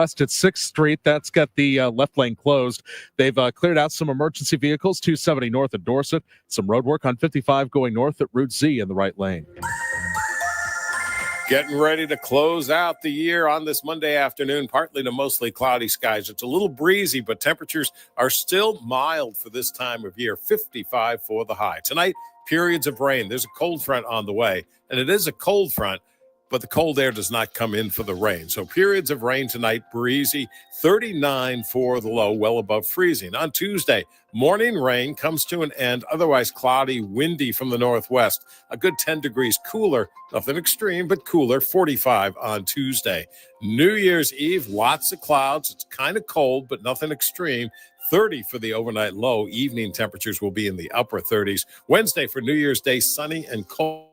West at 6th Street. That's got the left lane closed. They've cleared out some emergency vehicles, 270 north at Dorset. Some road work on 55 going north at Route Z in the right lane. Getting ready to close out the year on this Monday afternoon, partly to mostly cloudy skies. It's a little breezy, but temperatures are still mild for this time of year. 55 for the high. Tonight, periods of rain. There's a cold front on the way, and it is a cold front, but the cold air does not come in for the rain. So periods of rain tonight, breezy, 39 for the low, well above freezing. On Tuesday, morning rain comes to an end, otherwise cloudy, windy from the northwest. A good 10 degrees cooler, nothing extreme, but cooler, 45 on Tuesday. New Year's Eve, lots of clouds. It's kind of cold, but nothing extreme. 30 for the overnight low. Evening temperatures will be in the upper 30s. Wednesday for New Year's Day, sunny and cold.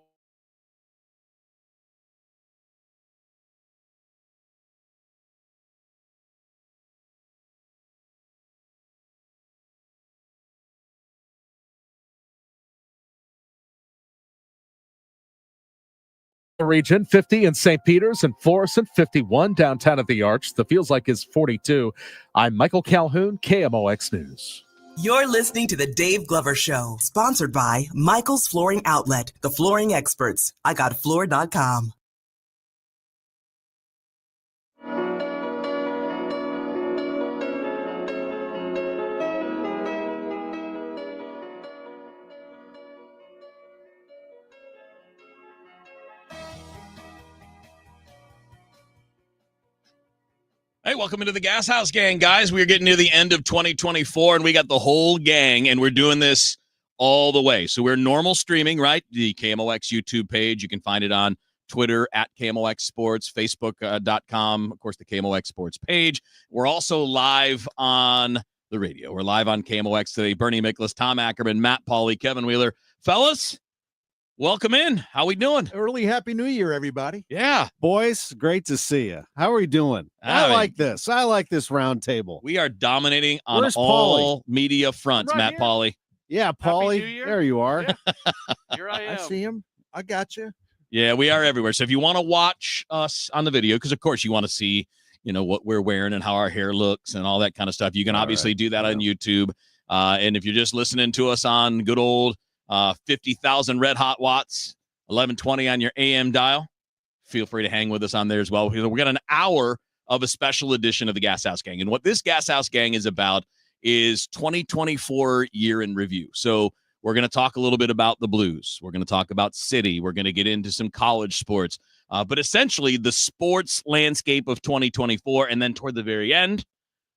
Region 50 in St. Peter's and Florissant, 51 downtown at the Arch. The feels like is 42. I'm Michael Calhoun, KMOX News. You're listening to The Dave Glover Show, sponsored by Michael's Flooring Outlet, the flooring experts. IGotFloor.com. Hey, welcome into the Gashouse gang, guys. We're getting near the end of 2024, and we got the whole gang, and we're doing this all the way. So we're normal streaming, right? The KMOX YouTube page. You can find it on Twitter at KMOX Sports, Facebook.com, of course, the KMOX Sports page. We're also live on the radio. We're live on KMOX today. Bernie Miklasz, Tom Ackerman, Matt Pauley, Kevin Wheeler. Fellas, welcome in. How we doing? Early Happy New Year, everybody. Yeah. Boys, great to see you. How are you doing? I like this. I like this round table. We are dominating on Where's all media fronts, Right Matt here. Pauley. Yeah, Paulie. There you are. Yeah. Here I am. I see him. I got you. Yeah, we are everywhere. So if you want to watch us on the video, because of course you want to see, what we're wearing and how our hair looks and all that kind of stuff, you can obviously do that on YouTube. And if you're just listening to us on good old 50,000 red hot watts, 1120 on your AM dial, feel free to hang with us on there as well. We got an hour of a special edition of the Gashouse Gang. And what this Gashouse Gang is about is 2024 year in review. So we're going to talk a little bit about the Blues. We're going to talk about City. We're going to get into some college sports. But essentially the sports landscape of 2024. And then toward the very end,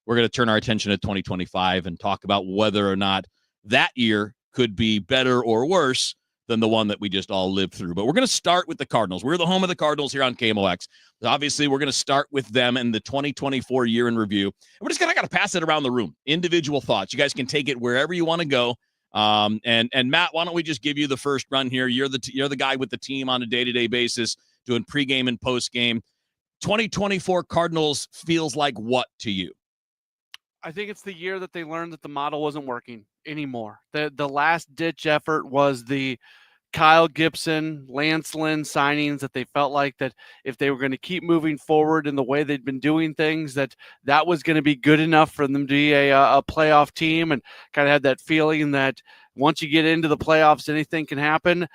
we're going to turn our attention to 2025 and talk about whether or not that year could be better or worse than the one that we just all lived through. But we're going to start with the Cardinals. We're the home of the Cardinals here on KMOX. Obviously, we're going to start with them in the 2024 year in review. And we're just going to pass it around the room. Individual thoughts. You guys can take it wherever you want to go. And Matt, why don't we just give you the first run here? You're the guy with the team on a day-to-day basis, doing pregame and postgame. 2024 Cardinals feels like what to you? I think it's the year that they learned that the model wasn't working anymore. The last-ditch effort was the Kyle Gibson, Lance Lynn signings that they felt like that if they were going to keep moving forward in the way they'd been doing things, that was going to be good enough for them to be a playoff team, and kind of had that feeling that once you get into the playoffs, anything can happen.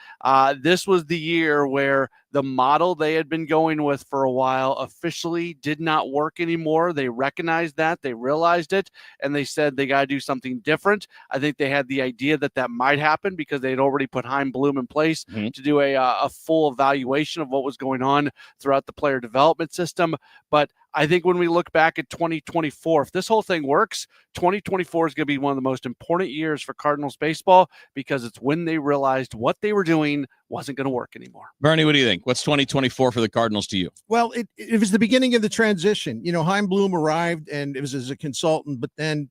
This was the year where the model they had been going with for a while officially did not work anymore. They recognized that, they realized it, and they said they got to do something different. I think they had the idea that might happen because they had already put Chaim Bloom in place to do a full evaluation of what was going on throughout the player development system. But I think when we look back at 2024, if this whole thing works, 2024 is going to be one of the most important years for Cardinals baseball because it's when they realized what they were doing wasn't going to work anymore. Bernie, what do you think? What's 2024 for the Cardinals to you? Well, it was the beginning of the transition. Chaim Bloom arrived, and it was as a consultant, but then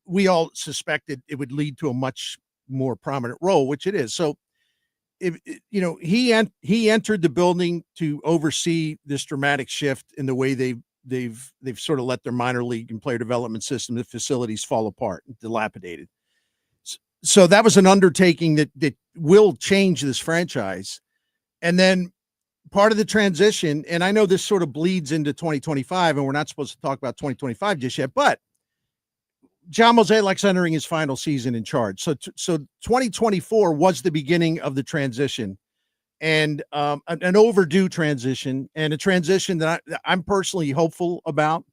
we all suspected it would lead to a much more prominent role, which it is. So, he entered the building to oversee this dramatic shift in the way they've sort of let their minor league and player development system, the facilities fall apart, dilapidated. So that was an undertaking that will change this franchise. And then part of the transition, and I know this sort of bleeds into 2025, and we're not supposed to talk about 2025 just yet, but John Mozeliak's entering his final season in charge. So 2024 was the beginning of the transition, and an overdue transition, and a transition that I'm personally hopeful about.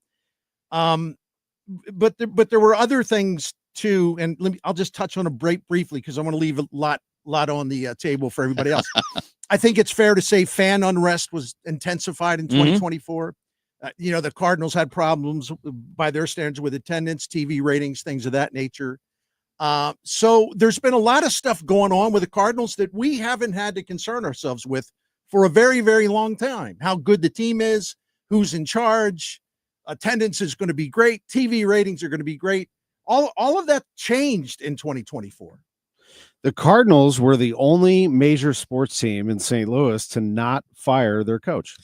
But there were other things too, and I'll just touch on a break briefly because I want to leave a lot on the table for everybody else. I think it's fair to say fan unrest was intensified in 2024. The Cardinals had problems by their standards with attendance, TV ratings, things of that nature. So there's been a lot of stuff going on with the Cardinals that we haven't had to concern ourselves with for a very, very long time. How good the team is, who's in charge, attendance is going to be great, TV ratings are going to be great. All of that changed in 2024. The Cardinals were the only major sports team in St. Louis to not fire their coach.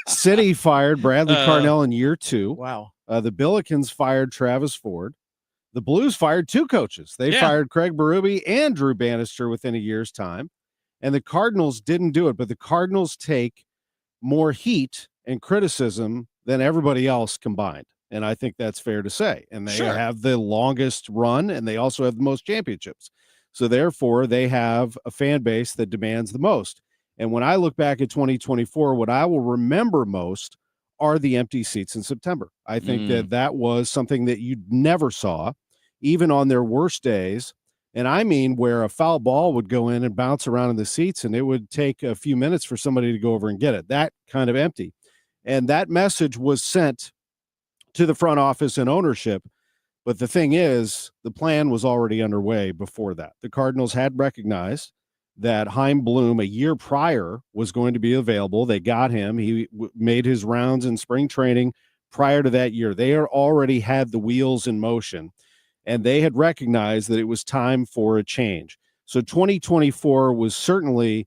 City fired Bradley Carnell in year 2. Wow. The Billikens fired Travis Ford. The Blues fired 2 coaches. They fired Craig Berube and Drew Bannister within a year's time. And the Cardinals didn't do it, but the Cardinals take more heat and criticism than everybody else combined. And I think that's fair to say. And they have the longest run, and they also have the most championships. So therefore, they have a fan base that demands the most. And when I look back at 2024, what I will remember most are the empty seats in September. I think that was something that you never saw, even on their worst days. And I mean, where a foul ball would go in and bounce around in the seats, and it would take a few minutes for somebody to go over and get it. That kind of empty. And that message was sent to the front office and ownership. But the thing is, the plan was already underway before that. The Cardinals had recognized that Chaim Bloom a year prior was going to be available. They got him. He made his rounds in spring training prior to that year. They already had the wheels in motion, and they had recognized that it was time for a change. So 2024 was certainly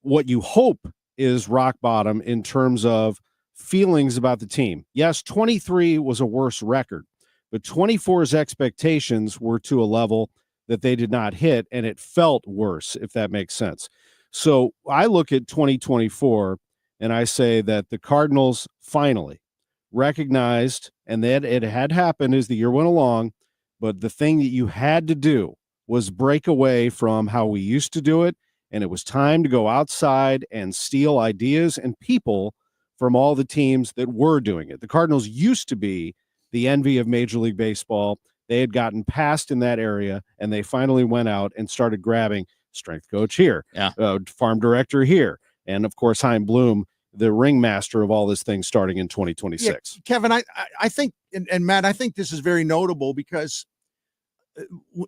what you hope is rock bottom in terms of feelings about the team. Yes, 23 was a worse record, but 24's expectations were to a level that they did not hit, and it felt worse, if that makes sense. So I look at 2024, and I say that the Cardinals finally recognized, and that it had happened as the year went along, but the thing that you had to do was break away from how we used to do it, and it was time to go outside and steal ideas and people from all the teams that were doing it. The Cardinals used to be the envy of Major League Baseball. They had gotten past in that area, and they finally went out and started grabbing strength coach here, farm director here, and, of course, Chaim Bloom, the ringmaster of all this thing starting in 2026. Yeah, Kevin, I think, and Matt, I think this is very notable because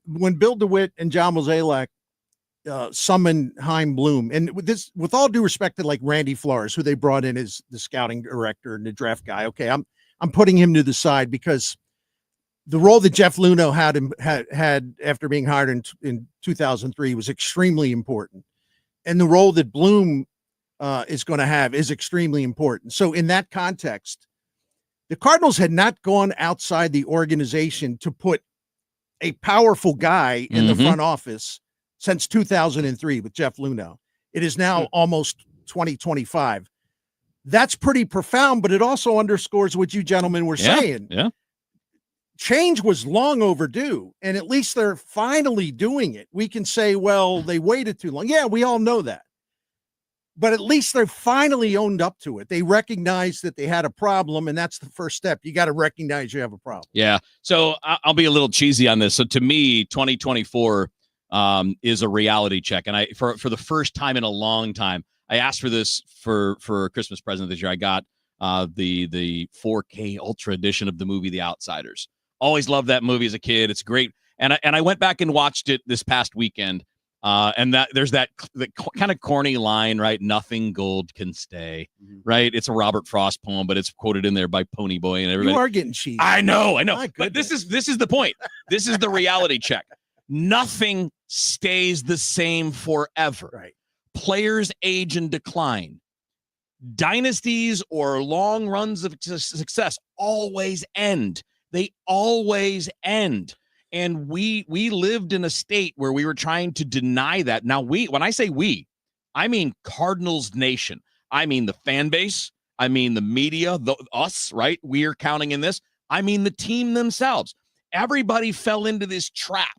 when Bill DeWitt and John Mozeliak summon Chaim Bloom, and with all due respect to like Randy Flores, who they brought in as the scouting director and the draft guy. Okay, I'm putting him to the side because the role that Jeff Luhnow had after being hired in 2003 was extremely important, and the role that Bloom is going to have is extremely important. So in that context, the Cardinals had not gone outside the organization to put a powerful guy in the front office since 2003 with Jeff Luhnow. It is now almost 2025. That's pretty profound, but it also underscores what you gentlemen were saying. Yeah. Change was long overdue, and at least they're finally doing it. We can say, well, they waited too long. Yeah, we all know that. But at least they're finally owned up to it. They recognized that they had a problem, and that's the first step. You got to recognize you have a problem. Yeah. So I'll be a little cheesy on this. So to me, 2024 is a reality check. And for the first time in a long time, I asked for this for a Christmas present this year. I got the 4K Ultra edition of the movie The Outsiders. Always loved that movie as a kid. It's great. And I went back and watched it this past weekend. And there's that kind of corny line, right? Nothing gold can stay, right? It's a Robert Frost poem, but it's quoted in there by Pony Boy and everybody. You are getting cheesy. I know. But this is the point. This is the reality check. Nothing stays the same forever. Right. Players age and decline. Dynasties or long runs of success always end. They always end. And we lived in a state where we were trying to deny that. Now when I say we, I mean Cardinals Nation. I mean the fan base. I mean the media, us, right? We're counting in this. I mean the team themselves. Everybody fell into this trap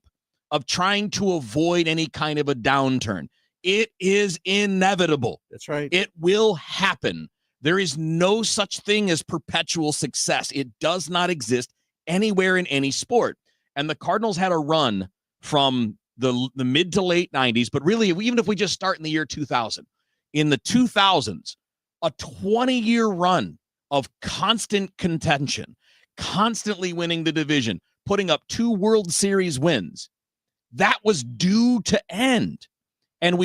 of trying to avoid any kind of a downturn. It is inevitable. That's right. It will happen. There is no such thing as perpetual success. It does not exist anywhere in any sport. And the Cardinals had a run from the mid to late 90s, but really, even if we just start in the year 2000, in the 2000s, a 20-year run of constant contention, constantly winning the division, putting up 2 World Series wins, that was due to end. And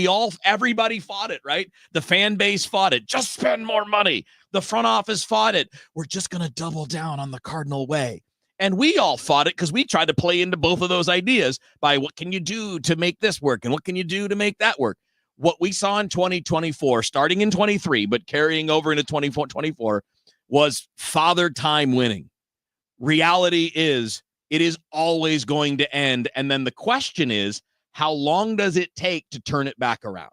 everybody fought it, right? The fan base fought it. Just spend more money. The front office fought it. We're just going to double down on the Cardinal way. And we all fought it because we tried to play into both of those ideas by what can you do to make this work and what can you do to make that work. What we saw in 2024, starting in 23, but carrying over into 24, was father time winning. Reality is it is always going to end. And then the question is, how long does it take to turn it back around?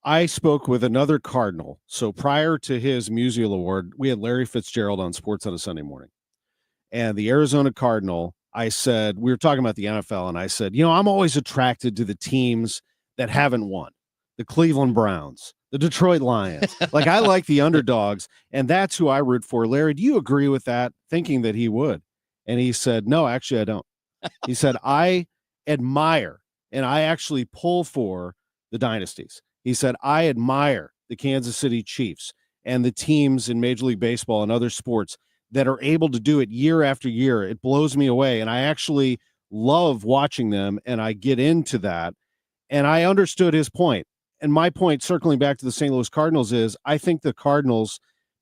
I spoke with another Cardinal. So prior to his Musial Award, we had Larry Fitzgerald on Sports on a Sunday morning. And the Arizona Cardinal, I said, we were talking about the NFL, and I said, I'm always attracted to the teams that haven't won. The Cleveland Browns, the Detroit Lions. Like, I like the underdogs, and that's who I root for. Larry, do you agree with that? Thinking that he would. And he said, no, actually, I don't. He said, I admire and I actually pull for the dynasties. He said, I admire the Kansas City Chiefs and the teams in Major League Baseball and other sports that are able to do it year after year. It blows me away. And I actually love watching them, and I get into that. And I understood his point. And my point, circling back to the St. Louis Cardinals, is I think the Cardinals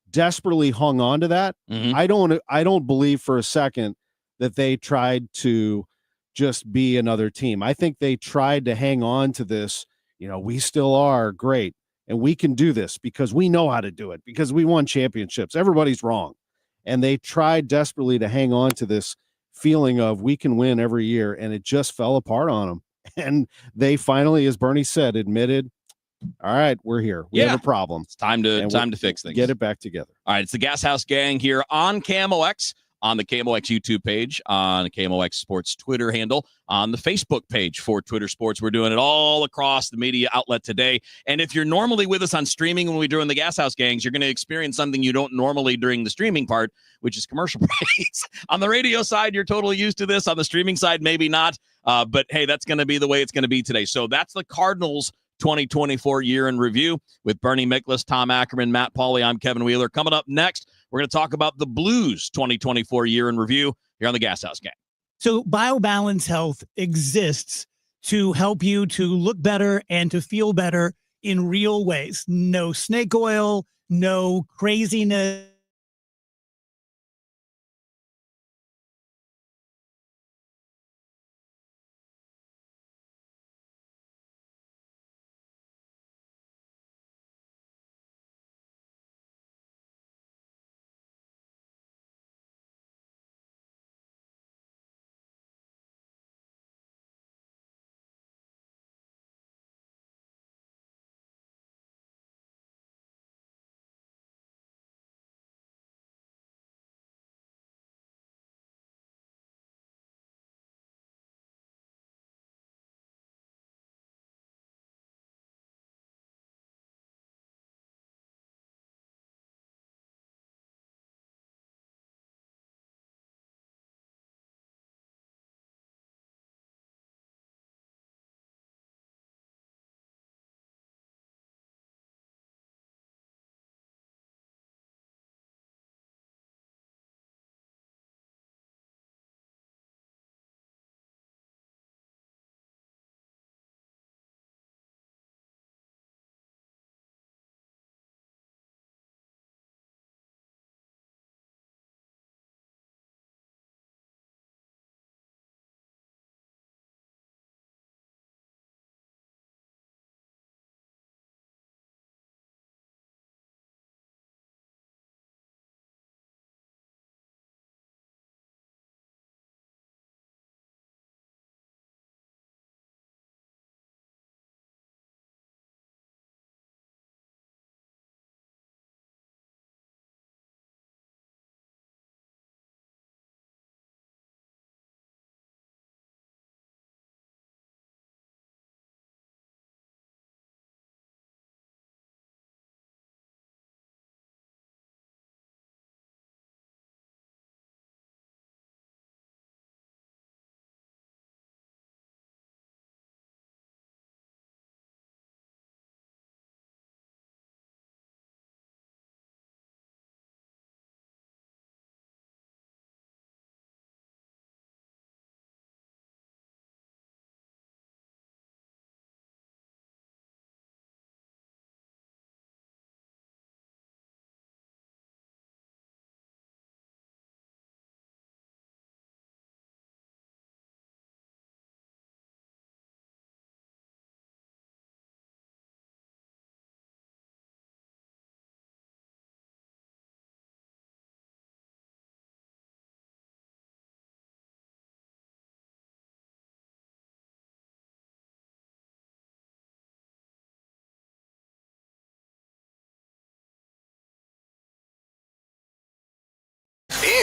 desperately hung on to that. Mm-hmm. I don't believe for a second that they tried to just be another team. I think they tried to hang on to this, we still are great and we can do this because we know how to do it, because we won championships. Everybody's wrong. And they tried desperately to hang on to this feeling of we can win every year, and it just fell apart on them. And they finally, as Bernie said, admitted, all right, we're here. We have a problem. It's time to fix things. Get it back together. All right, it's the Gashouse Gang here on KMOX, on the KMOX YouTube page, on the KMOX Sports Twitter handle, on the Facebook page for Twitter Sports. We're doing it all across the media outlet today. And if you're normally with us on streaming when we're doing the Gashouse Gangs, you're going to experience something you don't normally during the streaming part, which is commercial breaks. On the radio side, you're totally used to this. On the streaming side, maybe not. But hey, that's going to be the way it's going to be today. So that's the Cardinals 2024 year in review with Bernie Miklasz, Tom Ackerman, Matt Pauley. I'm Kevin Wheeler. Coming up next, we're going to talk about the Blues 2024 year in review here on the Gashouse Gang. So BioBalance Health exists to help you to look better and to feel better in real ways. No snake oil, no craziness.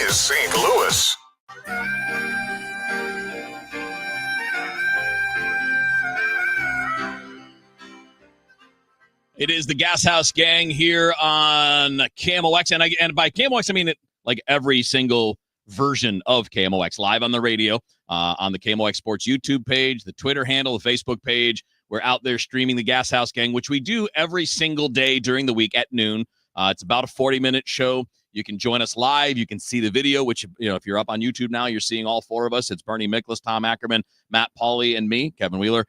is St. Louis. It is the Gashouse gang here on KMOX. And by KMOX, I mean like every single version of KMOX, live on the radio, on the KMOX Sports YouTube page, the Twitter handle, the Facebook page. We're out there streaming the Gashouse gang, which we do every single day during the week at noon. It's about a 40-minute show. You can join us live. You can see the video, which, if you're up on YouTube now, you're seeing all four of us. It's Bernie Miklasz, Tom Ackerman, Matt Pauley, and me, Kevin Wheeler.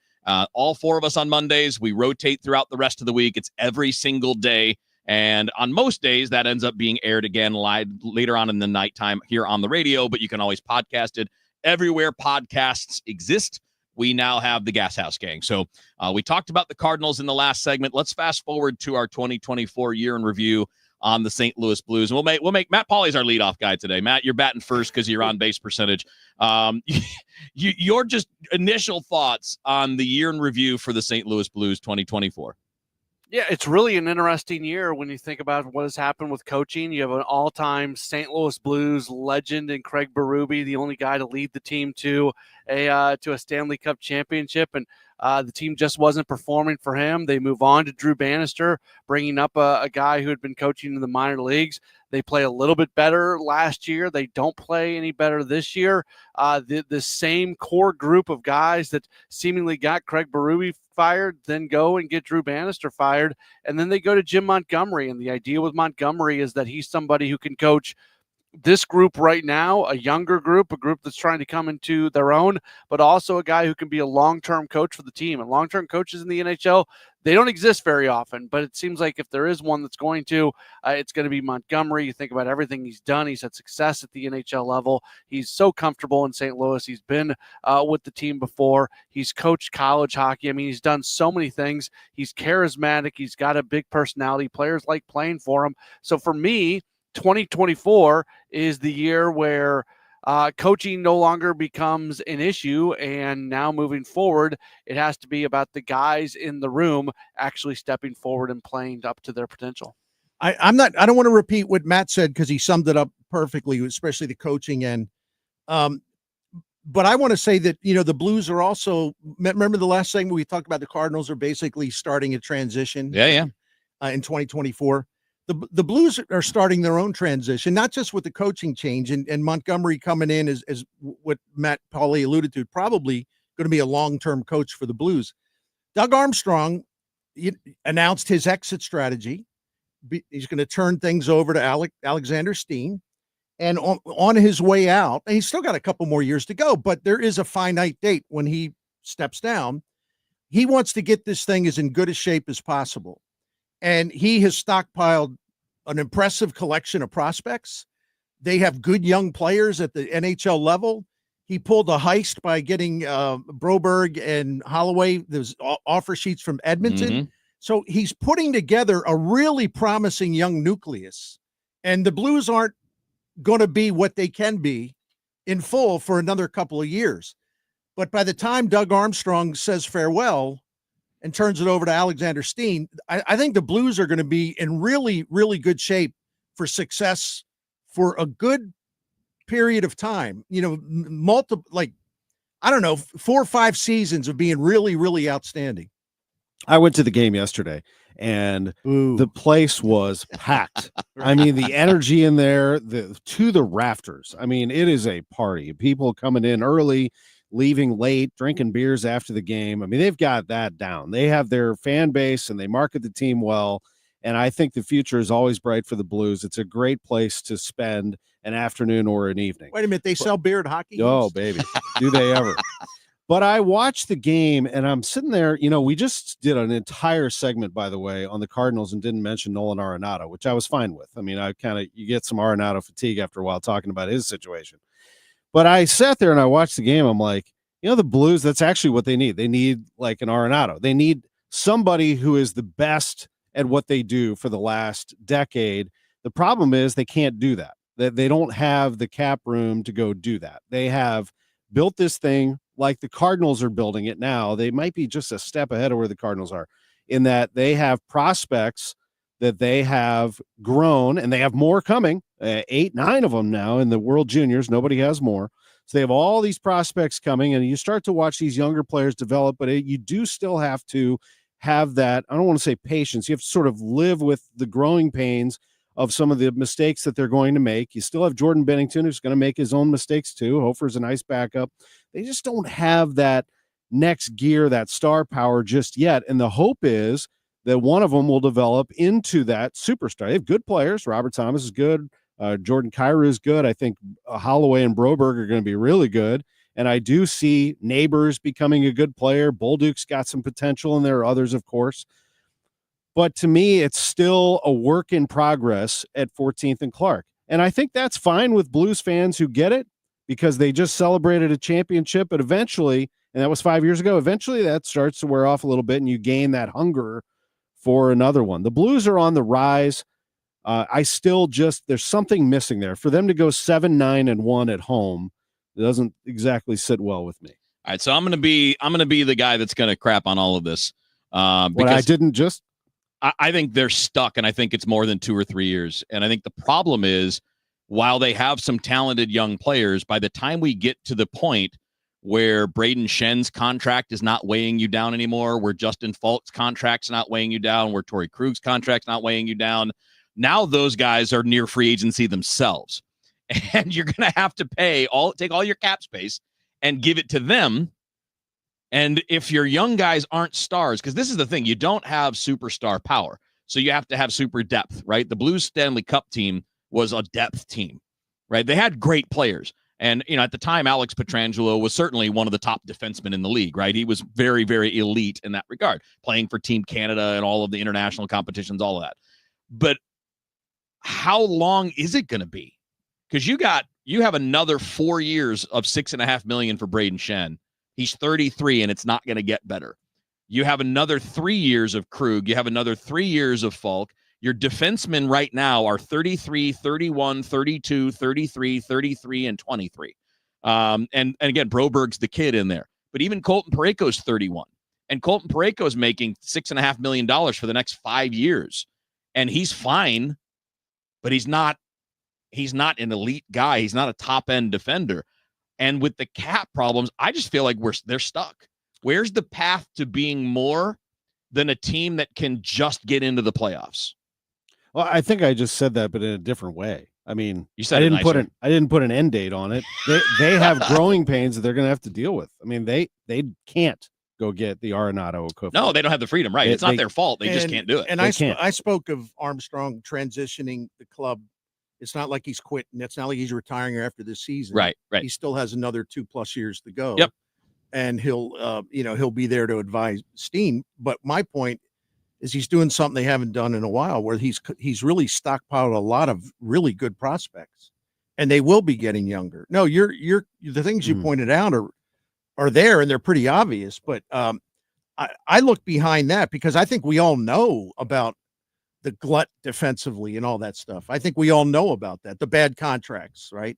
All four of us on Mondays. We rotate throughout the rest of the week. It's every single day. And on most days, that ends up being aired again live later on in the nighttime here on the radio, but you can always podcast it. Everywhere podcasts exist, we now have the Gashouse gang. So we talked about the Cardinals in the last segment. Let's fast forward to our 2024 year in review on the St. Louis Blues. And we'll make Matt Pauley's our leadoff guy today. Matt, you're batting first because you're on base percentage. Your just initial thoughts on the year in review for the St. Louis Blues 2024. Yeah, it's really an interesting year when you think about what has happened with coaching. You have an all-time St. Louis Blues legend in Craig Berube, the only guy to lead the team to a Stanley Cup championship, and the team just wasn't performing for him. They move on to Drew Bannister, bringing up a guy who had been coaching in the minor leagues. They play a little bit better last year. They don't play any better this year. The same core group of guys that seemingly got Craig Berube fired, then go and get Drew Bannister fired, and then they go to Jim Montgomery. And the idea with Montgomery is that he's somebody who can coach this group right now, a younger group, a group that's trying to come into their own, but also a guy who can be a long-term coach for the team. And long-term coaches in the NHL, they don't exist very often, but it seems like if there is one that's going to, it's going to be Montgomery. You think about everything he's done. He's had success at the NHL level. He's so comfortable in St. Louis. He's been with the team before. He's coached college hockey. I mean, he's done so many things. He's charismatic. He's got a big personality. Players like playing for him. So for me, 2024 is the year where coaching no longer becomes an issue, and now moving forward, it has to be about the guys in the room actually stepping forward and playing up to their potential. I don't want to repeat what Matt said because he summed it up perfectly, especially the coaching end. But I want to say that, the Blues are also, remember the last segment we talked about the Cardinals are basically starting a transition. Yeah. In 2024. The Blues are starting their own transition, not just with the coaching change and Montgomery coming in as what Matt Pauley alluded to, probably going to be a long-term coach for the Blues. Doug Armstrong announced his exit strategy. He's going to turn things over to Alexander Steen. And on his way out, and he's still got a couple more years to go, but there is a finite date when he steps down. He wants to get this thing as in good a shape as possible. And he has stockpiled an impressive collection of prospects. They have good young players at the NHL level. He pulled a heist by getting Broberg and Holloway. There's offer sheets from Edmonton. Mm-hmm. So he's putting together a really promising young nucleus. And the Blues aren't going to be what they can be in full for another couple of years. But by the time Doug Armstrong says farewell and turns it over to Alexander Steen, I think the Blues are going to be in really, really good shape for success for a good period of time. 4 or 5 seasons of being really, really outstanding. I went to the game yesterday and the place was packed. I mean, the energy in there, to the rafters. I mean, it is a party. People coming in early, leaving late, drinking beers after the game. I mean, they've got that down. They have their fan base and they market the team well. And I think the future is always bright for the Blues. It's a great place to spend an afternoon or an evening. Wait a minute. They sell beer at hockey games? Oh, baby. Do they ever? But I watched the game and I'm sitting there, we just did an entire segment, by the way, on the Cardinals and didn't mention Nolan Arenado, which I was fine with. I mean, you get some Arenado fatigue after a while talking about his situation. But I sat there and I watched the game. I'm like, the Blues, that's actually what they need. They need like an Arenado. They need somebody who is the best at what they do for the last decade. The problem is they can't do that. They don't have the cap room to go do that. They have built this thing like the Cardinals are building it now. They might be just a step ahead of where the Cardinals are in that they have prospects that they have grown and they have more coming. 8, 9 of them now in the World Juniors. Nobody has more. So they have all these prospects coming, and you start to watch these younger players develop, but you do still have to have that, I don't want to say patience. You have to sort of live with the growing pains of some of the mistakes that they're going to make. You still have Jordan Bennington, who's going to make his own mistakes too. Hofer's a nice backup. They just don't have that next gear, that star power just yet. And the hope is that one of them will develop into that superstar. They have good players. Robert Thomas is good. Jordan Kyrou is good. I think Holloway and Broberg are going to be really good. And I do see Neighbors becoming a good player. Bolduc's got some potential, and there are others, of course. But to me, it's still a work in progress at 14th and Clark. And I think that's fine with Blues fans who get it because they just celebrated a championship. But eventually, and that was 5 years ago, eventually that starts to wear off a little bit and you gain that hunger for another one. The Blues are on the rise. I still there's something missing there. For them to go 7-9-1 at home, it doesn't exactly sit well with me. All right, so I'm gonna be the guy that's gonna crap on all of this. Because I didn't just. I think they're stuck, and I think it's more than 2 or 3 years. And I think the problem is, while they have some talented young players, by the time we get to the point where Braden Shen's contract is not weighing you down anymore, where Justin Falk's contract's not weighing you down, where Torrey Krug's contract's not weighing you down, now those guys are near free agency themselves. And you're going to have to take all your cap space and give it to them. And if your young guys aren't stars, because this is the thing, you don't have superstar power. So you have to have super depth, right? The Blues Stanley Cup team was a depth team, right? They had great players. And, at the time, Alex Pietrangelo was certainly one of the top defensemen in the league, right? He was very, very elite in that regard, playing for Team Canada and all of the international competitions, all of that. But how long is it going to be? Because you have another 4 years of $6.5 million for Braden Shen. He's 33, and it's not going to get better. You have another 3 years of Krug. You have another 3 years of Falk. Your defensemen right now are 33, 31, 32, 33, 33, and 23. And again, Broberg's the kid in there. But even Colton Parayko's 31. And Colton Parayko's making $6.5 million for the next 5 years. And he's fine, but he's not an elite guy. He's not a top-end defender. And with the cap problems, I just feel like they're stuck. Where's the path to being more than a team that can just get into the playoffs? Well, I think I just said that, but in a different way. I mean, you said I didn't put an end date on it. They have growing pains that they're going to have to deal with. I mean, they can't go get the Arenado equivalent. No, they don't have the freedom, right? It's not their fault. They just can't do it. And I spoke of Armstrong transitioning the club. It's not like he's quitting. It's not like he's retiring after this season. Right. He still has another 2+ years to go. Yep. And he'll be there to advise Steen. But my point is he's doing something they haven't done in a while, where he's really stockpiled a lot of really good prospects, and they will be getting younger. No, the things you pointed out are there, and they're pretty obvious. But I look behind that because I think we all know about the glut defensively and all that stuff. I think we all know about that, the bad contracts, right?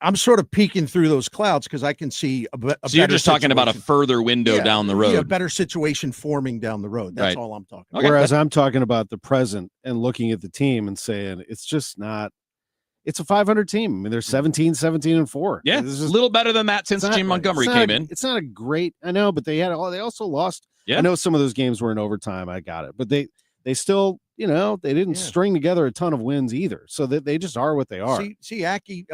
I'm sort of peeking through those clouds because I can see so you're just talking about a further window down the road. Yeah, a better situation forming down the road. That's all I'm talking about. Okay. Whereas I'm talking about the present and looking at the team and saying it's just not – it's a 500 team. I mean, they're 17-4. Yeah, it's a little better than that since Jim Montgomery came in. It's not a great – I know, but they also lost – I know some of those games were in overtime. I got it. But they still – they didn't string together a ton of wins either. So that they just are what they are. See, Aki,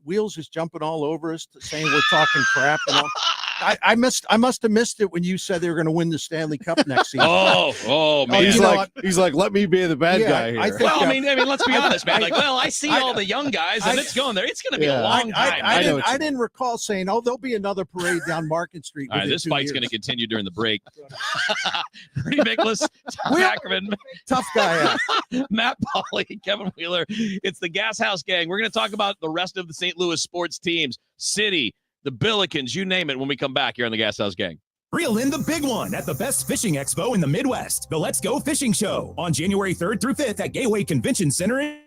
Wheels is jumping all over us saying we're talking crap and all. I must have missed it when you said they were going to win the Stanley Cup next season. Oh man! He's like, let me be the bad guy here. I mean, let's be honest, man. I see all the young guys, and it's going there. It's going to be a long time. I didn't recall saying, there'll be another parade down Market Street. All right, this fight's going to continue during the break. Pretty Miklasz, Tom Ackerman, tough guy, Matt Pauley, Kevin Wheeler. It's the Gashouse Gang. We're going to talk about the rest of the St. Louis sports teams, City, the Billikens, you name it, when we come back here on the Gashouse Gang. Reel in the big one at the best fishing expo in the Midwest, the Let's Go Fishing Show, on January 3rd through 5th at Gateway Convention Center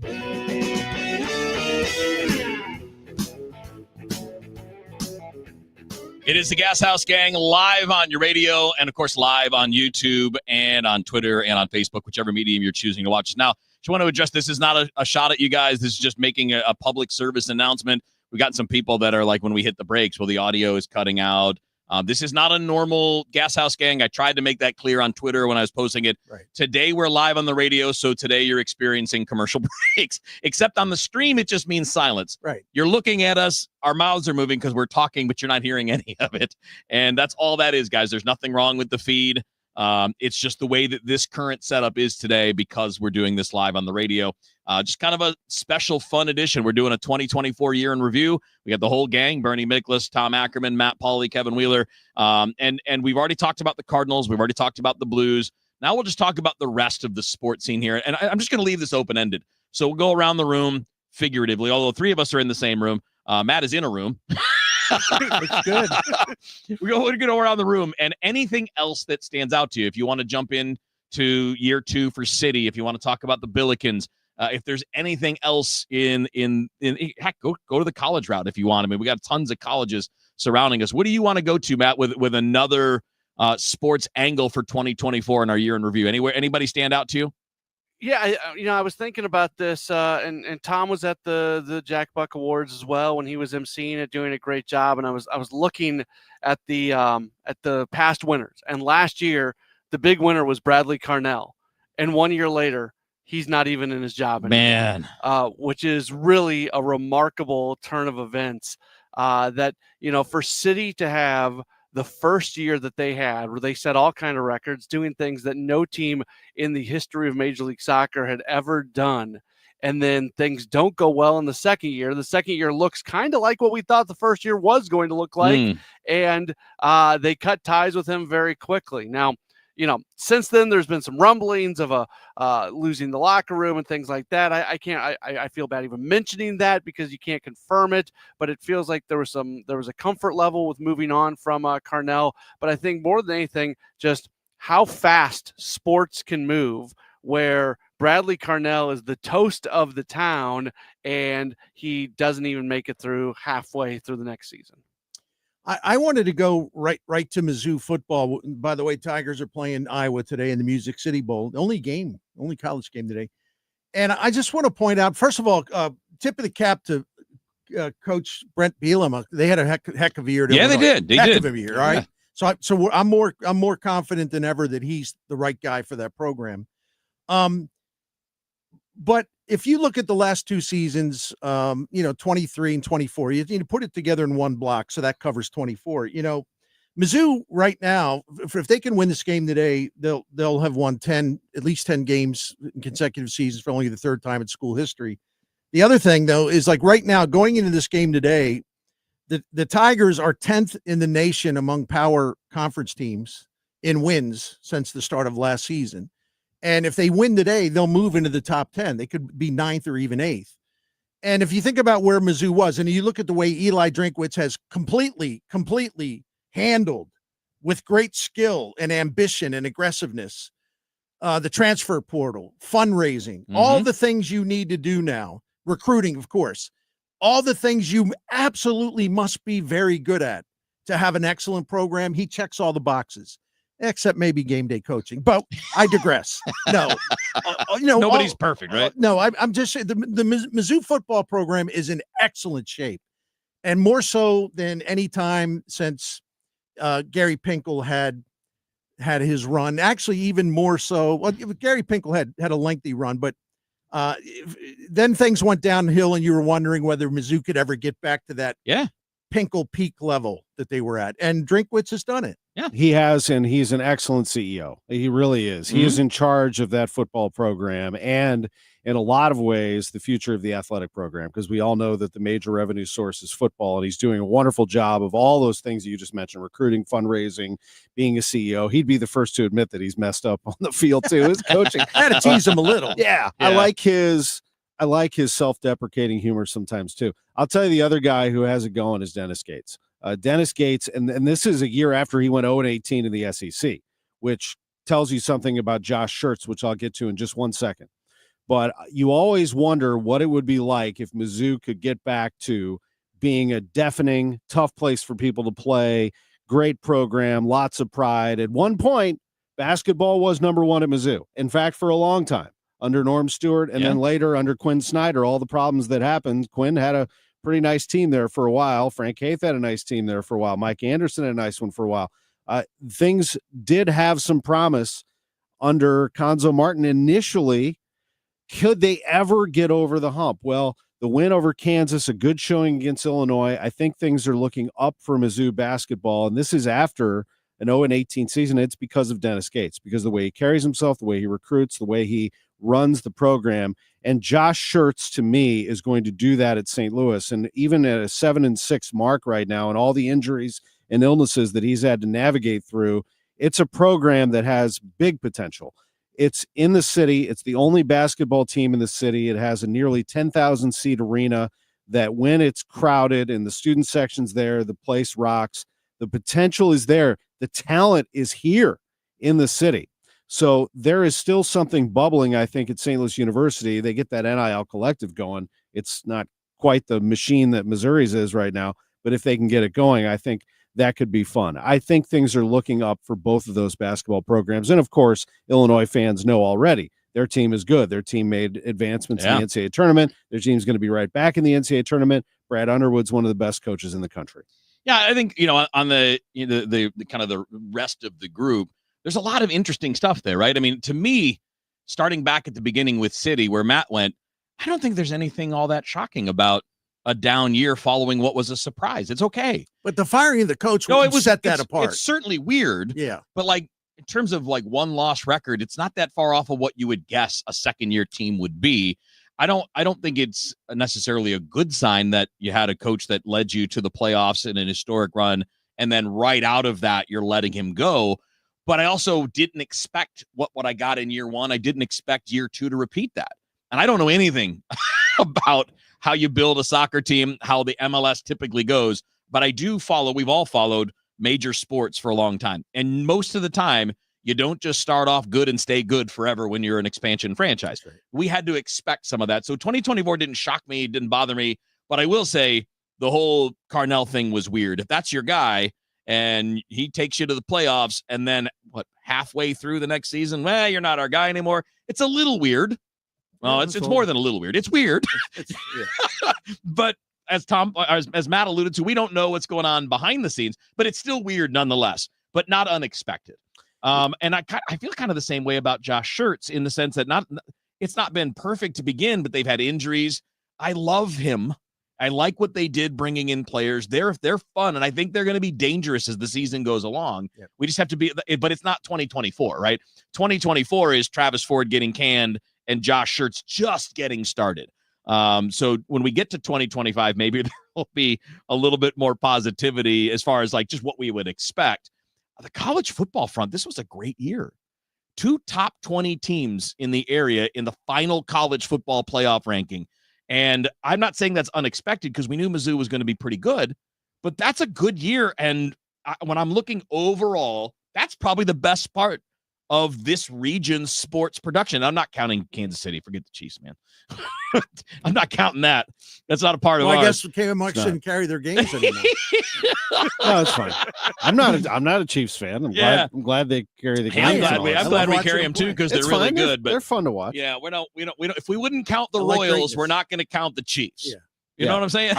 It is the Gas House Gang live on your radio and, of course, live on YouTube and on Twitter and on Facebook, whichever medium you're choosing to watch. Now, just want to address, this is not a shot at you guys. This is just making a public service announcement. We got some people that are like, when we hit the brakes, well, the audio is cutting out. This is not a normal Gas House Gang. I tried to make that clear on Twitter when I was posting it. Right. Today, we're live on the radio, so today you're experiencing commercial breaks. Except on the stream, it just means silence. Right. You're looking at us. Our mouths are moving because we're talking, but you're not hearing any of it. And that's all that is, guys. There's nothing wrong with the feed. It's just the way that this current setup is today because we're doing this live on the radio. Just kind of a special fun edition. We're doing a 2024 year in review. We got the whole gang: Bernie Miklasz, Tom Ackerman, Matt Pauley, Kevin Wheeler. And we've already talked about the Cardinals. We've already talked about the Blues. Now we'll just talk about the rest of the sports scene here. And I'm just going to leave this open-ended. So we'll go around the room figuratively, although three of us are in the same room. Matt is in a room. It's good. We're going to go around the room, and anything else that stands out to you. If you want to jump in to year two for City, if you want to talk about the Billikens, if there's anything else in heck, go to the college route if you want. I mean, we got tons of colleges surrounding us. What do you want to go to, Matt, with another sports angle for 2024 in our year in review? Anybody stand out to you? Yeah, I was thinking about this, and Tom was at the Jack Buck Awards as well when he was emceeing it, doing a great job. And I was looking at the past winners, and last year the big winner was Bradley Carnell, and 1 year later he's not even in his job anymore. Man, which is really a remarkable turn of events. That for City to have the first year that they had, where they set all kind of records, doing things that no team in the history of Major League Soccer had ever done. And then things don't go well in the second year. The second year looks kind of like what we thought the first year was going to look like. And they cut ties with him very quickly. Now, since then there's been some rumblings of losing the locker room and things like that. I feel bad even mentioning that because you can't confirm it, but it feels like there was a comfort level with moving on from Carnell. But I think more than anything, just how fast sports can move, where Bradley Carnell is the toast of the town and he doesn't even make it through halfway through the next season. I wanted to go right to Mizzou football. By the way, Tigers are playing Iowa today in the Music City Bowl. Only college game today. And I just want to point out, first of all, tip of the cap to Coach Brent Bielema. They had a heck of a year. Yeah, they did. They did. Of a year, all right. So I'm more confident than ever that he's the right guy for that program. But if you look at the last two seasons, 23 and 24, you put it together in one block, so that covers 24. Mizzou right now, if they can win this game today, they'll have won at least 10 games in consecutive seasons for only the third time in school history. The other thing, though, is like right now, going into this game today, the Tigers are 10th in the nation among power conference teams in wins since the start of last season. And if they win today, they'll move into the top 10. They could be 9th or even 8th. And if you think about where Mizzou was, and you look at the way Eli Drinkwitz has completely handled with great skill and ambition and aggressiveness, the transfer portal, fundraising, all the things you need to do now, recruiting, of course, all the things you absolutely must be very good at to have an excellent program. He checks all the boxes. Except maybe game day coaching, but I digress. No, nobody's perfect, right? No, I'm just saying the Mizzou football program is in excellent shape, and more so than any time since Gary Pinkel had his run. Actually, even more so. Well, Gary Pinkel had a lengthy run, but then things went downhill, and you were wondering whether Mizzou could ever get back to that Pinkel peak level that they were at, and Drinkwitz has done it. Yeah, he has, and he's an excellent CEO. He really is. He is in charge of that football program, and in a lot of ways, the future of the athletic program, because we all know that the major revenue source is football, and he's doing a wonderful job of all those things that you just mentioned: recruiting, fundraising, being a CEO. He'd be the first to admit that he's messed up on the field too. His coaching, I had to tease him a little. Yeah, I like his self-deprecating humor sometimes too. I'll tell you, the other guy who has it going is Dennis Gates. Dennis Gates, and this is a year after he went 0-18 in the SEC, which tells you something about Josh Schertz, which I'll get to in just one second. but you always wonder what it would be like if Mizzou could get back to being a deafening, tough place for people to play, great program, lots of pride. At one point, basketball was number one at Mizzou. In fact, for a long time, under Norm Stewart, and then later under Quinn Snyder, all the problems that happened. Quinn had a pretty nice team there for a while. Frank Haith had a nice team there for a while. Mike Anderson had a nice one for a while. Things did have some promise under Conzo Martin initially. Could they ever get over the hump? Well, the win over Kansas, a good showing against Illinois. I think things are looking up for Mizzou basketball, and this is after an 0-18 season. It's because of Dennis Gates, because of the way he carries himself, the way he recruits, the way he runs the program. And Josh Schertz, to me, is going to do that at St. Louis. And even at a 7-6 mark right now, and all the injuries and illnesses that he's had to navigate through, it's a program that has big potential. It's in the city. It's the only basketball team in the city. It has a nearly 10,000 seat arena that when it's crowded and the student section's there, the place rocks. The potential is there. The talent is here in the city. So there is still something bubbling, I think, at St. Louis University. They get that NIL collective going. It's not quite the machine that Missouri's is right now, but if they can get it going, I think that could be fun. I think things are looking up for both of those basketball programs. And of course, Illinois fans know already their team is good. Their team made advancements in the NCAA tournament. Their team's going to be right back in the NCAA tournament. Brad Underwood's one of the best coaches in the country. Yeah, I think, on the kind of the rest of the group, there's a lot of interesting stuff there, right? I mean, to me, starting back at the beginning with City, where Matt went, I don't think there's anything all that shocking about a down year following what was a surprise. It's okay. But the firing of the coach would set that apart. It's certainly weird. Yeah. But in terms of one loss record, it's not that far off of what you would guess a second year team would be. I don't think it's necessarily a good sign that you had a coach that led you to the playoffs in an historic run, and then right out of that, you're letting him go. But I also didn't expect what I got in year one. I didn't expect year two to repeat that. And I don't know anything about how you build a soccer team, how the MLS typically goes. But I do we've all followed major sports for a long time. And most of the time, you don't just start off good and stay good forever when you're an expansion franchise. Right. We had to expect some of that. So 2024 didn't shock me, didn't bother me. But I will say the whole Carnell thing was weird. If that's your guy and he takes you to the playoffs and then halfway through the next season, you're not our guy anymore. It's a little weird. Well, it's more than a little weird. It's weird. But as Matt alluded to, we don't know what's going on behind the scenes, but it's still weird nonetheless, but not unexpected. And I feel kind of the same way about Josh Schertz in the sense that it's not been perfect to begin, but they've had injuries. I love him. I like what they did bringing in players. They're fun, and I think they're going to be dangerous as the season goes along. Yeah. We just have to but it's not 2024, right? 2024 is Travis Ford getting canned and Josh Schertz just getting started. So when we get to 2025, maybe there will be a little bit more positivity as far as just what we would expect. The college football front, this was a great year. 2 top 20 teams in the area in the final college football playoff ranking. And I'm not saying that's unexpected because we knew Mizzou was going to be pretty good, but that's a good year. And when I'm looking overall, that's probably the best part of this region's sports production. I'm not counting Kansas City. Forget the Chiefs, man. I'm not counting that. That's not a part of ours. I guess KMX shouldn't carry their games anymore. No, it's fine. I'm not a Chiefs fan. I'm glad they carry the games. I'm glad we carry them too because they're really good. But they're fun to watch. Yeah, we don't. If we wouldn't count the Royals, we're not going to count the Chiefs. Yeah. You know what I'm saying?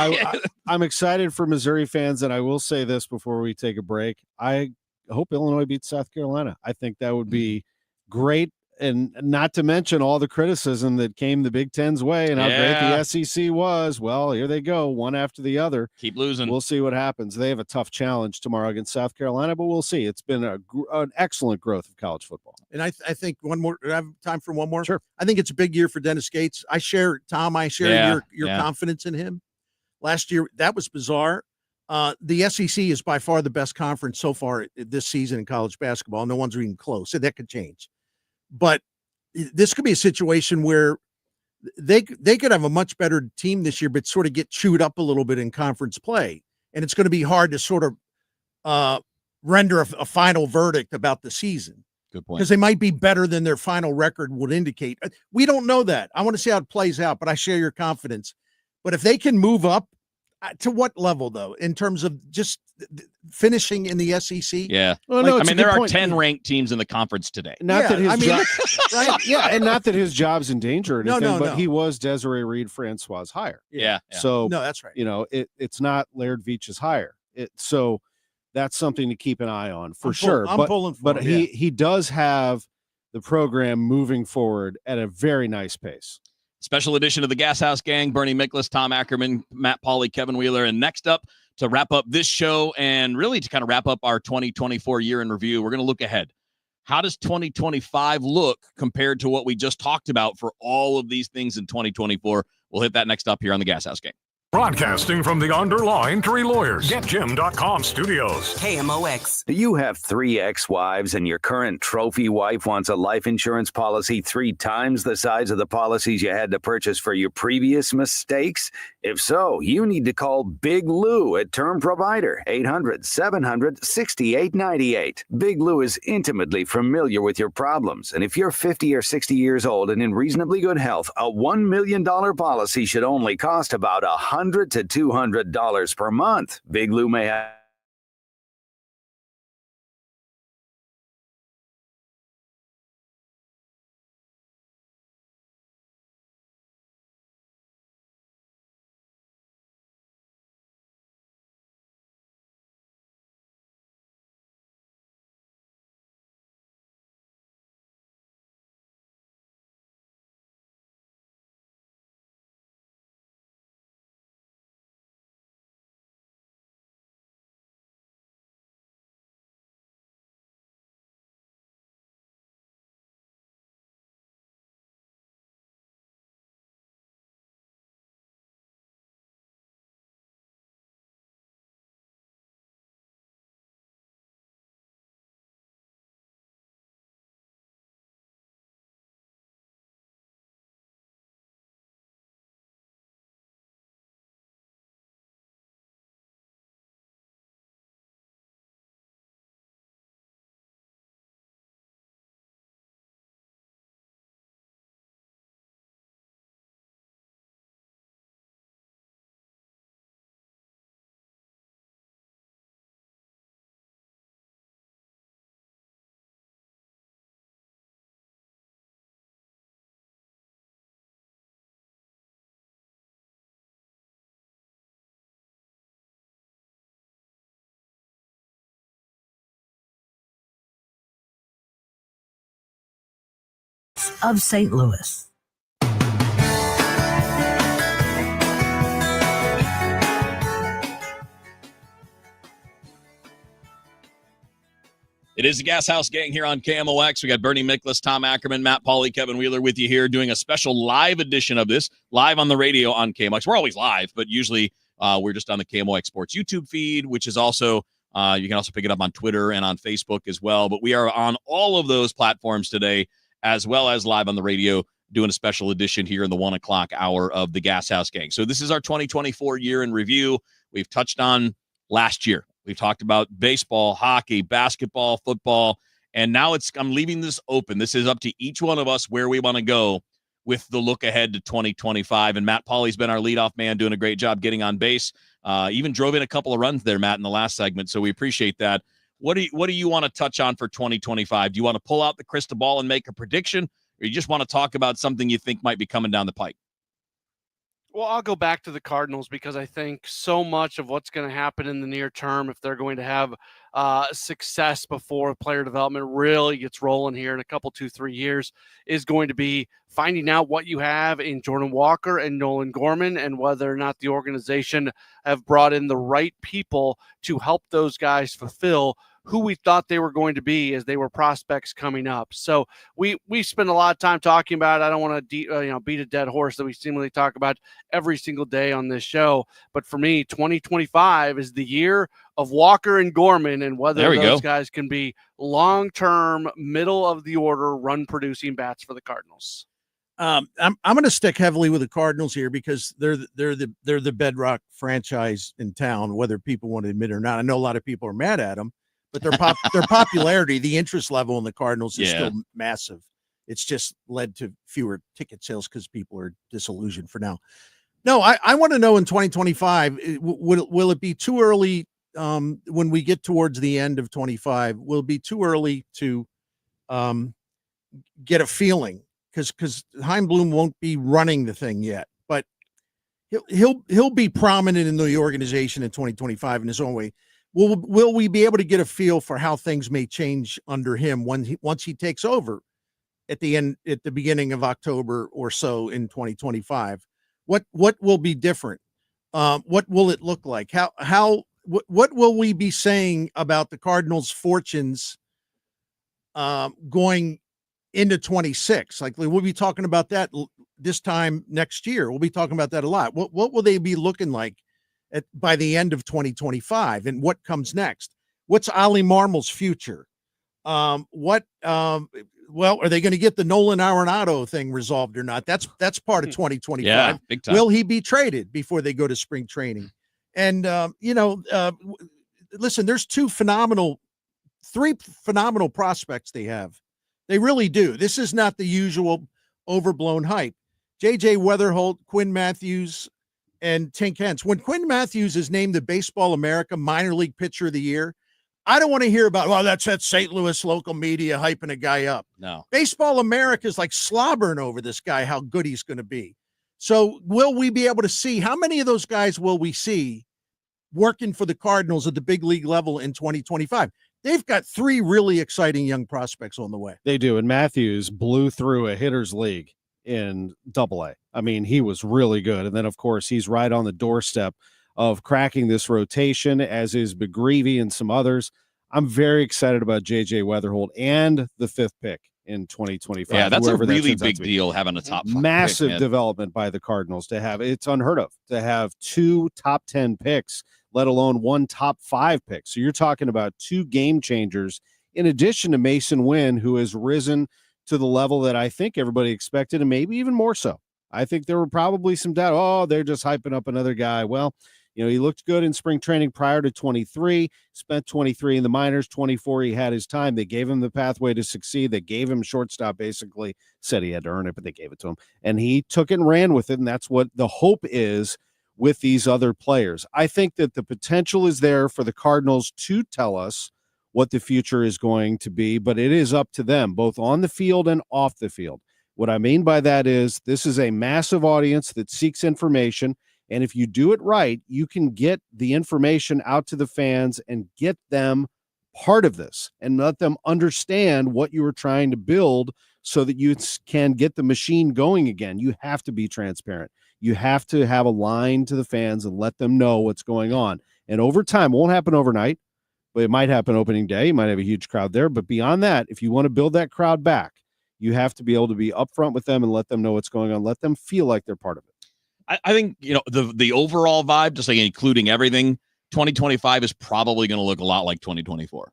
I'm excited for Missouri fans, and I will say this before we take a break. I hope Illinois beats South Carolina. I think that would be great, and not to mention all the criticism that came the Big Ten's way and how great the SEC was. Well, here they go, one after the other. Keep losing. We'll see what happens. They have a tough challenge tomorrow against South Carolina, but we'll see. It's been an excellent growth of college football. And I think one more. Do I have time for one more? Sure. I think it's a big year for Dennis Gates. I share your confidence in him. Last year, that was bizarre. The SEC is by far the best conference so far this season in college basketball. No one's even close. So that could change. But this could be a situation where they could have a much better team this year, but sort of get chewed up a little bit in conference play. And it's going to be hard to sort of render a final verdict about the season. Good point. Because they might be better than their final record would indicate. We don't know that. I want to see how it plays out, but I share your confidence. But if they can move up, to what level, though, in terms of just finishing in the SEC? Yeah. Well, no, I it's mean, a there good are point. 10 ranked teams in the conference today. Not that his job, right? Yeah, and not that his job's in danger or anything, No, but no. he was Desiree Reed Francois' hire. Yeah. So, No, that's right. you know, it's not Laird Veach's hire. So that's something to keep an eye on for sure. I'm pulling for but him, he does have the program moving forward at a very nice pace. Special edition of the Gashouse Gang, Bernie Miklasz, Tom Ackerman, Matt Pauley, Kevin Wheeler. And next up, to wrap up this show and really to kind of wrap up our 2024 year in review, we're going to look ahead. How does 2025 look compared to what we just talked about for all of these things in 2024? We'll hit that next up here on the Gashouse Gang. Broadcasting from the Underline Three Lawyers, GetJim.com studios. KMOX. Do you have 3 ex-wives and your current trophy wife wants a life insurance policy 3 times the size of the policies you had to purchase for your previous mistakes? If so, you need to call Big Lou at Term Provider, 800-700-6898. Big Lou is intimately familiar with your problems, and if you're 50 or 60 years old and in reasonably good health, a $1 million policy should only cost about $100 to $200 per month. Big Lou may have of St. Louis. It is the Gashouse Gang here on KMOX. We got Bernie Miklasz, Tom Ackerman, Matt Pauley, Kevin Wheeler with you here doing a special live edition of this, live on the radio on KMOX. We're always live, but usually we're just on the KMOX Sports YouTube feed, which is also, you can also pick it up on Twitter and on Facebook as well. But we are on all of those platforms today, as well as live on the radio, doing a special edition here in the 1 o'clock hour of the Gashouse Gang. So this is our 2024 year in review. We've touched on last year. We've talked about baseball, hockey, basketball, football, and now I'm leaving this open. This is up to each one of us where we want to go with the look ahead to 2025. And Matt Pauley's been our leadoff man, doing a great job getting on base. Even drove in a couple of runs there, Matt, in the last segment, so we appreciate that. What do you want to touch on for 2025? Do you want to pull out the crystal ball and make a prediction, or you just want to talk about something you think might be coming down the pike? Well, I'll go back to the Cardinals because I think so much of what's going to happen in the near term, if they're going to have success before player development really gets rolling here in a couple, 2-3 years, is going to be finding out what you have in Jordan Walker and Nolan Gorman and whether or not the organization have brought in the right people to help those guys fulfill who we thought they were going to be as they were prospects coming up. So we spend a lot of time talking about, I don't want to beat a dead horse that we seemingly talk about every single day on this show. But for me, 2025 is the year of Walker and Gorman and whether those guys can be long-term, middle of the order, run producing bats for the Cardinals. I'm going to stick heavily with the Cardinals here because they're the bedrock franchise in town, whether people want to admit it or not. I know a lot of people are mad at them, but their popularity, the interest level in the Cardinals is Yeah. still massive. It's just led to fewer ticket sales because people are disillusioned for now. No, I want to know in 2025, will it be too early when we get towards the end of 25? Will it be too early to get a feeling? Because Heimblum won't be running the thing yet, but he'll be prominent in the organization in 2025 in his own way. Will we be able to get a feel for how things may change under him once he takes over at the beginning of October or so in 2025? What will be different? What will it look like? What will we be saying about the Cardinals' fortunes going into 26? Like, we'll be talking about that this time next year. We'll be talking about that a lot. What will they be looking like by the end of 2025, and what comes next? What's Ollie Marmol's future? Well, are they going to get the Nolan Arenado thing resolved or not? That's part of 2025. Yeah, big time. Will he be traded before they go to spring training? And listen, there's three phenomenal prospects they have. They really do. This is not the usual overblown hype. JJ Weatherholt, Quinn Matthews, and Tink Hence. When Quinn Matthews is named the Baseball America Minor League Pitcher of the Year, I don't want to hear about, well, that's that St. Louis local media hyping a guy up. No. Baseball America is like slobbering over this guy, how good he's going to be. So will we be able to see, how many of those guys will we see working for the Cardinals at the big league level in 2025? They've got three really exciting young prospects on the way. They do. And Matthews blew through a hitters league in Double-A. I mean, he was really good. And then, of course, he's right on the doorstep of cracking this rotation, as is McGreevy and some others. I'm very excited about JJ Weatherholt and the fifth pick in 2025. Yeah, that's a really that big deal, having a top 5 massive pick, development by the Cardinals to have. It's unheard of to have 2 top 10 picks, let alone 1 top 5 pick. So you're talking about 2 game changers in addition to Mason Wynn, who has risen to the level that I think everybody expected, and maybe even more so. I think there were probably some doubt. Oh, they're just hyping up another guy. Well, he looked good in spring training prior to 23, spent 23 in the minors, 24, he had his time. They gave him the pathway to succeed. They gave him shortstop, basically. Said he had to earn it, but they gave it to him. And he took it and ran with it, and that's what the hope is with these other players. I think that the potential is there for the Cardinals to tell us what the future is going to be, but it is up to them, both on the field and off the field. What I mean by that is this is a massive audience that seeks information. And if you do it right, you can get the information out to the fans and get them part of this and let them understand what you were trying to build so that you can get the machine going again. You have to be transparent. You have to have a line to the fans and let them know what's going on. And over time, it won't happen overnight, but it might happen opening day. You might have a huge crowd there. But beyond that, if you want to build that crowd back, you have to be able to be upfront with them and let them know what's going on. Let them feel like they're part of it. I think, the overall vibe, just like including everything, 2025 is probably going to look a lot like 2024.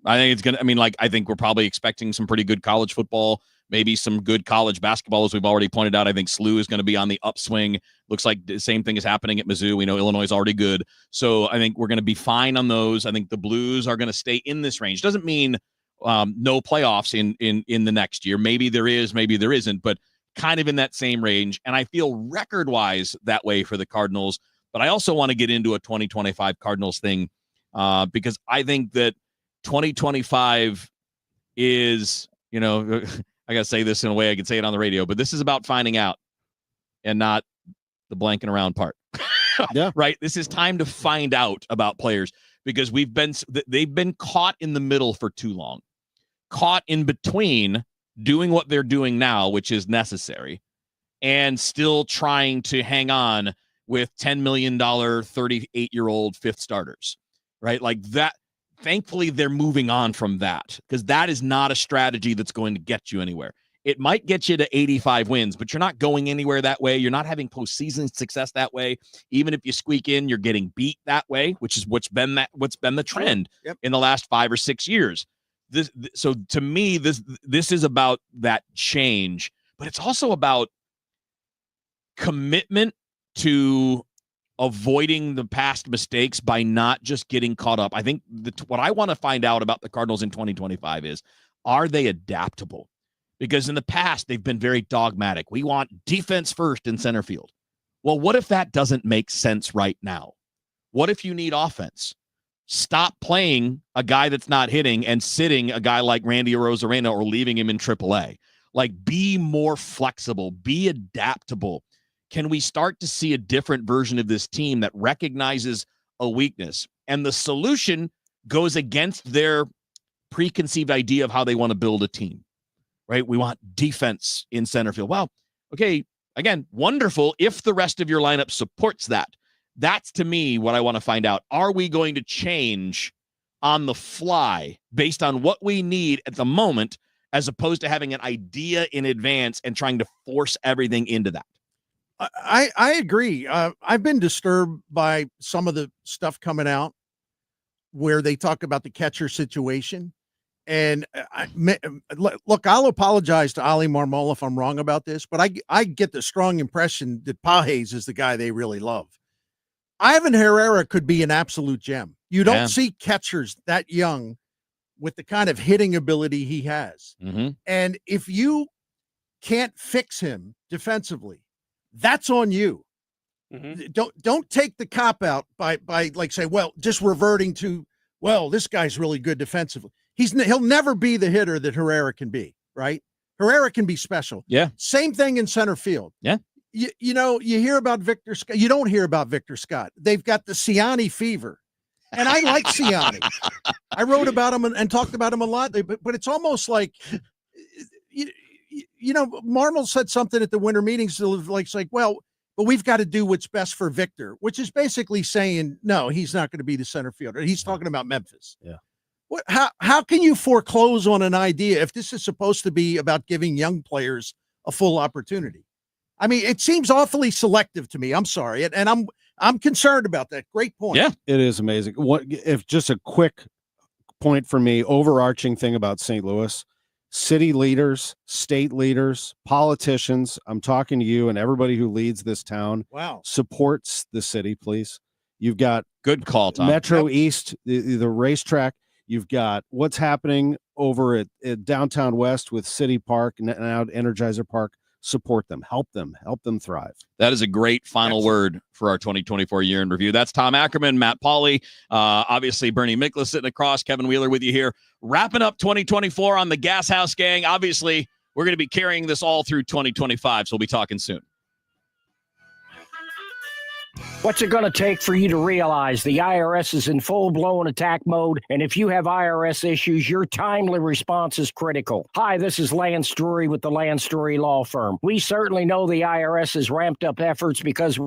I think it's going to, I think we're probably expecting some pretty good college football, maybe some good college basketball, as we've already pointed out. I think SLU is going to be on the upswing. Looks like the same thing is happening at Mizzou. We know Illinois is already good. So I think we're going to be fine on those. I think the Blues are going to stay in this range. Doesn't mean no playoffs in the next year. Maybe there is, maybe there isn't, but kind of in that same range. And I feel record-wise that way for the Cardinals. But I also want to get into a 2025 Cardinals thing because I think that 2025 is, I got to say this in a way I can say it on the radio, but this is about finding out and not the blanking around part. Yeah. Right? This is time to find out about players because they've been caught in the middle for too long. Caught in between doing what they're doing now, which is necessary, and still trying to hang on with $10 million, 38-year-old fifth starters, right? Like that. Thankfully, they're moving on from that because that is not a strategy that's going to get you anywhere. It might get you to 85 wins, but you're not going anywhere that way. You're not having postseason success that way. Even if you squeak in, you're getting beat that way, which is what's been the trend in the last 5 or 6 years. So to me, this is about that change, but it's also about commitment to avoiding the past mistakes by not just getting caught up. I think what I want to find out about the Cardinals in 2025 is, are they adaptable? Because in the past, they've been very dogmatic. We want defense first in center field. Well, what if that doesn't make sense right now? What if you need offense? Stop playing a guy that's not hitting and sitting a guy like Randy Arozarena or leaving him in AAA. Like, be more flexible, be adaptable. Can we start to see a different version of this team that recognizes a weakness? And the solution goes against their preconceived idea of how they want to build a team, right? We want defense in center field. Well, okay, again, wonderful if the rest of your lineup supports that. That's, to me, what I want to find out. Are we going to change on the fly based on what we need at the moment, as opposed to having an idea in advance and trying to force everything into that? I agree. I've been disturbed by some of the stuff coming out where they talk about the catcher situation. And look, I'll apologize to Ali Marmol if I'm wrong about this, but I get the strong impression that Pages is the guy they really love. Ivan Herrera could be an absolute gem. You don't see catchers that young with the kind of hitting ability he has. Mm-hmm. And if you can't fix him defensively, that's on you. Mm-hmm. Don't take the cop out by like say, well, just reverting to, well, this guy's really good defensively. He'll never be the hitter that Herrera can be, right? Herrera can be special. Yeah. Same thing in center field. Yeah. You know, you hear about Victor Scott. You don't hear about Victor Scott. They've got the Ciani fever. And I like Ciani. I wrote about him and talked about him a lot. But it's almost like, you know, Marmol said something at the winter meetings like, well, but we've got to do what's best for Victor, which is basically saying, no, he's not going to be the center fielder. He's talking about Memphis. Yeah. What? How can you foreclose on an idea if this is supposed to be about giving young players a full opportunity? I mean, it seems awfully selective to me. I'm sorry, and I'm concerned about that. Great point. Yeah, it is amazing. What if just a quick point for me? Overarching thing about St. Louis: city leaders, state leaders, politicians. I'm talking to you and everybody who leads this town. Wow, supports the city, please. You've got good call, Tom. Metro East, the racetrack. You've got what's happening over at Downtown West with City Park and now Energizer Park. Support them, help them thrive. That is a great final word for our 2024 year in review. That's Tom Ackerman, Matt Pauley, obviously Bernie Miklasz sitting across, Kevin Wheeler with you here, wrapping up 2024 on the Gashouse Gang. Obviously, we're going to be carrying this all through 2025, so we'll be talking soon. What's it going to take for you to realize the IRS is in full-blown attack mode, and if you have IRS issues, your timely response is critical? Hi, this is Lance Drury with the Lance Drury Law Firm. We certainly know the IRS has ramped up efforts because